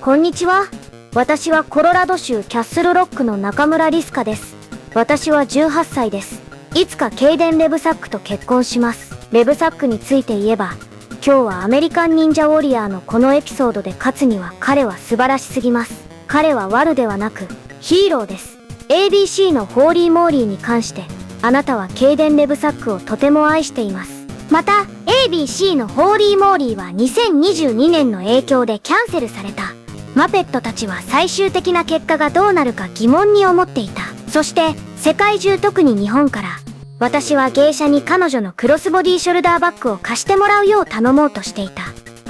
こんにちは。私はコロラド州キャッスルロックの中村リスカです。私は18歳です。いつかケイデン・レブサックと結婚します。レブサックについて言えば、今日はアメリカン忍者ウォリアーのこのエピソードで勝つには彼は素晴らしすぎます。彼は悪ではなく、ヒーローです。ABC のホーリーモーリーに関して、あなたはケイデン・レブサックをとても愛しています。また、ABC のホーリーモーリーは2022年の影響でキャンセルされた。マペットたちは最終的な結果がどうなるか疑問に思っていた。そして、世界中特に日本から、私は芸者に彼女のクロスボディショルダーバッグを貸してもらうよう頼もうとしていた。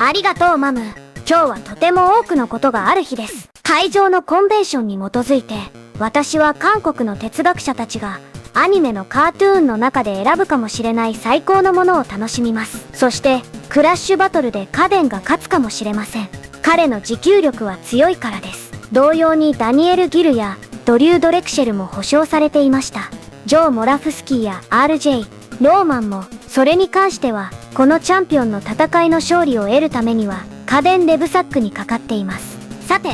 ありがとうマム。今日はとても多くのことがある日です。会場のコンベンションに基づいて、私は韓国の哲学者たちが、アニメのカートゥーンの中で選ぶかもしれない最高のものを楽しみます。そして、クラッシュバトルでカデンが勝つかもしれません。彼の持久力は強いからです。同様にダニエル・ギルやドリュー・ドレクシェルも保証されていました。ジョー・モラフスキーや RJ、ローマンも、それに関しては、このチャンピオンの戦いの勝利を得るためには、家電レブサックにかかっています。さて、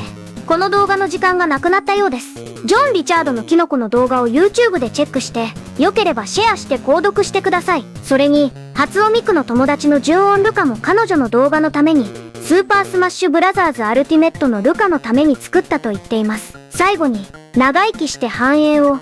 この動画の時間がなくなったようです。ジョン・リチャードのキノコの動画を YouTube でチェックして、良ければシェアして購読してください。それに、初音ミクの友達の純音ルカも彼女の動画のために、スーパースマッシュブラザーズアルティメットのルカのために作ったと言っています。最後に、長生きして繁栄を。